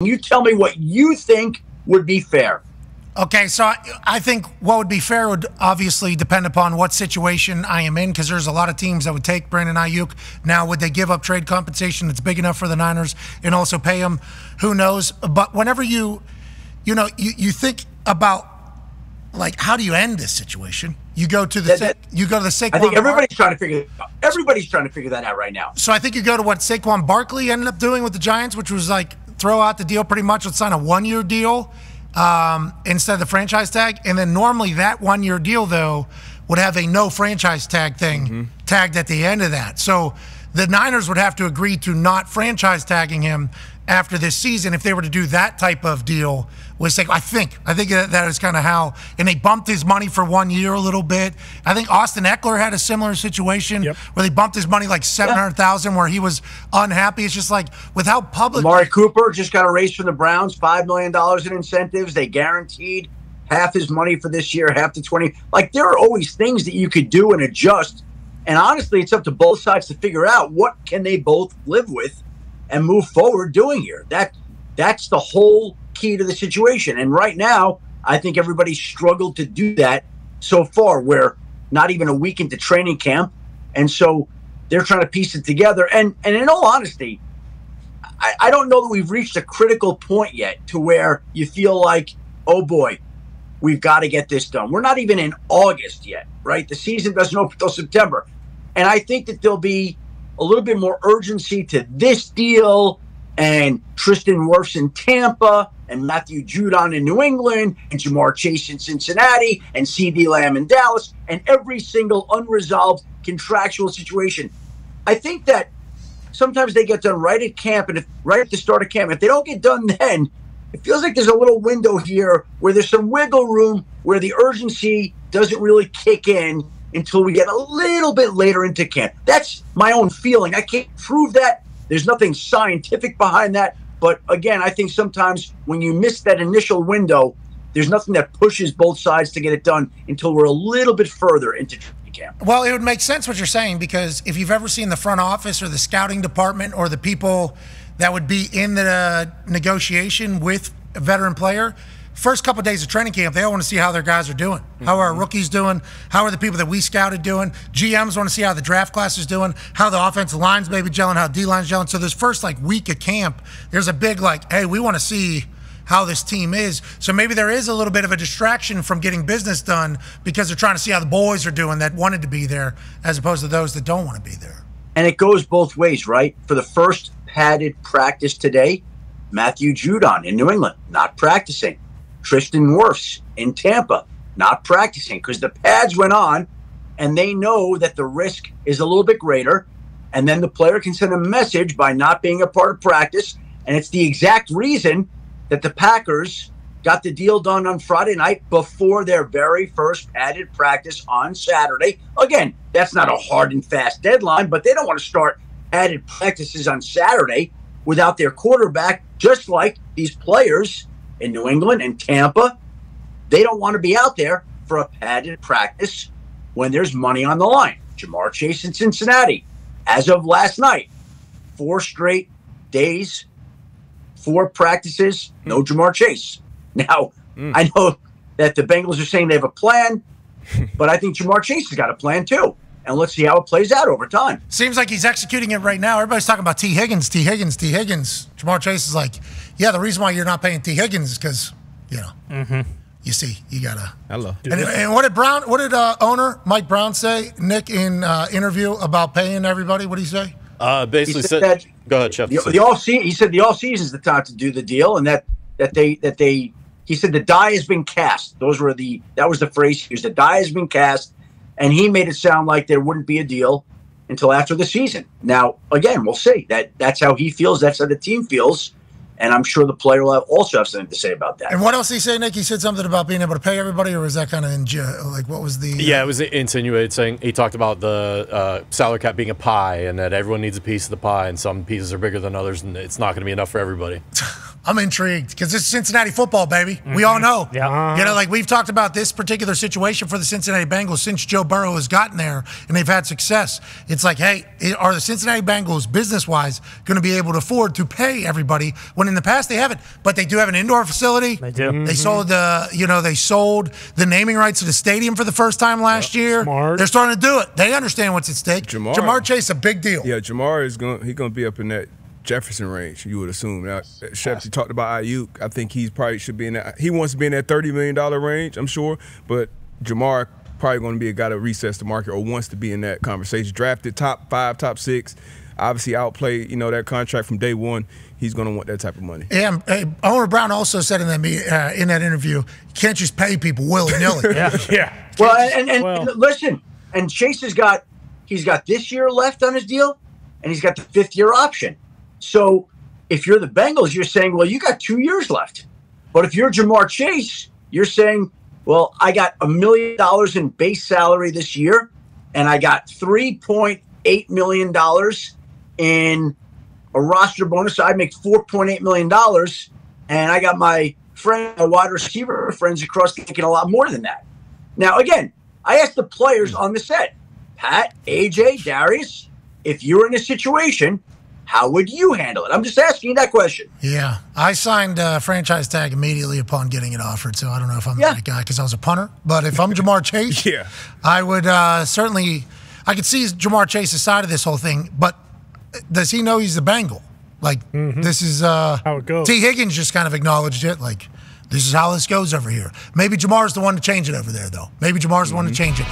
You tell me what you think would be fair. Okay, so I think what would be fair would obviously depend upon what situation I am in, because there's a lot of teams that would take Brandon Ayuk. Now, would they give up trade compensation that's big enough for the Niners and also pay him? Who knows? But whenever you think about, like, how do you end this situation? You go to the Saquon. I think everybody's trying to figure that out right now. So I think you go to what Saquon Barkley ended up doing with the Giants, which was like throw out the deal pretty much. Let's sign a 1-year deal instead of the franchise tag. And then normally that 1-year deal, though, would have a no franchise tag thing tagged at the end of that. So the Niners would have to agree to not franchise tagging him after this season if they were to do that type of deal with Saquon. I think that is kind of how, and they bumped his money for 1 year a little bit. I think Austin Eckler had a similar situation where they bumped his money like $700,000 where he was unhappy. It's just like with how public. Amari Cooper just got a raise from the Browns, $5 million in incentives. They guaranteed half his money for this year, half the 20. Like, there are always things that you could do and adjust. And honestly, it's up to both sides to figure out what can they both live with and move forward doing here. That's the whole key to the situation. And right now, I think everybody struggled to do that so far. We're not even a week into training camp. And so they're trying to piece it together. And in all honesty, I don't know that we've reached a critical point yet to where you feel like, oh boy, we've got to get this done. We're not even in August yet, right? The season doesn't open until September. And I think that there'll be a little bit more urgency to this deal and Tristan Wirfs in Tampa and Matthew Judon in New England and Jamar Chase in Cincinnati and CeeDee Lamb in Dallas and every single unresolved contractual situation. I think that sometimes they get done right at camp and right at the start of camp. If they don't get done then, it feels like there's a little window here where there's some wiggle room where the urgency doesn't really kick in until we get a little bit later into camp. That's my own feeling. I can't prove that. There's nothing scientific behind that. But again, I think sometimes when you miss that initial window, there's nothing that pushes both sides to get it done until we're a little bit further into training camp. Well, it would make sense what you're saying, because if you've ever seen the front office or the scouting department or the people that would be in the negotiation with a veteran player, first couple of days of training camp, they all want to see how their guys are doing. How are our rookies doing? How are the people that we scouted doing? GMs want to see how the draft class is doing, how the offensive line's maybe gelling, how D-line's gelling. So this first week of camp, there's a big hey, we want to see how this team is. So maybe there is a little bit of a distraction from getting business done because they're trying to see how the boys are doing that wanted to be there as opposed to those that don't want to be there. And it goes both ways, right? For the first padded practice today, Matthew Judon in New England, not practicing. Tristan Wirfs in Tampa, not practicing because the pads went on and they know that the risk is a little bit greater. And then the player can send a message by not being a part of practice. And it's the exact reason that the Packers got the deal done on Friday night before their very first padded practice on Saturday. Again, that's not a hard and fast deadline, but they don't want to start padded practices on Saturday without their quarterback, just like these players in New England and Tampa. They don't want to be out there for a padded practice when there's money on the line. Jamar Chase in Cincinnati, as of last night, 4 straight days, 4 practices, no Jamar Chase. Now, I know that the Bengals are saying they have a plan, but I think Jamar Chase has got a plan too. And let's see how it plays out over time. Seems like he's executing it right now. Everybody's talking about T. Higgins. Jamar Chase is like, yeah, the reason why you're not paying T. Higgins is because, you see, you got to. Hello. And what did owner Mike Brown say, Nick, in interview about paying everybody? What did he say? Basically said that, go ahead, Chef. He said the off-season is the time to do the deal, and that he said the die has been cast. That was the phrase he used. The die has been cast. And he made it sound like there wouldn't be a deal until after the season. Now, again, we'll see. That's how he feels. That's how the team feels. And I'm sure the player will also have something to say about that. And what else did he say, Nick? He said something about being able to pay everybody, or was that kind of what was the... Yeah, it was insinuated, saying he talked about the salary cap being a pie and that everyone needs a piece of the pie and some pieces are bigger than others and it's not going to be enough for everybody. I'm intrigued because this is Cincinnati football, baby. We all know. Yeah. We've talked about this particular situation for the Cincinnati Bengals since Joe Burrow has gotten there and they've had success. It's like, hey, are the Cincinnati Bengals business-wise going to be able to afford to pay everybody when when in the past they haven't. But they do have an indoor facility. They do. They sold they sold the naming rights to the stadium for the first time last year. Smart. They're starting to do it. They understand what's at stake. Jamar Chase, a big deal. Yeah, Jamar is gonna be up in that Jefferson range, you would assume. Now, Shep, you talked about Ayuk. I think he's probably should be in that. He wants to be in that $30 million range, I'm sure. But Jamar probably going to be a guy to recess the market or wants to be in that conversation. Drafted top 5, top 6. Obviously outplayed, that contract from day one. He's going to want that type of money. Yeah, Owner Brown also said in that interview, you can't just pay people willy-nilly. Yeah. Well, and listen, and Chase he's got this year left on his deal, and he's got the 5th-year option. So if you're the Bengals, you're saying, well, you got 2 years left. But if you're Jamar Chase, you're saying, well, I got $1 million in base salary this year, and I got $3.8 million in a roster bonus. So I make $4.8 million, and I got my wide receiver friends across making a lot more than that. Now, again, I asked the players on the set, Pat, AJ, Darius, if you're in a situation, how would you handle it? I'm just asking you that question. Yeah. I signed a franchise tag immediately upon getting it offered, so I don't know if I'm that guy because I was a punter. But if I'm Jamar Chase, I would certainly – I could see Jamar Chase's side of this whole thing, but does he know he's the Bengal? Like, this is how it goes. T. Higgins just kind of acknowledged it, like, this is how this goes over here. Maybe Jamar's the one to change it over there, though. Maybe Jamar's the one to change it.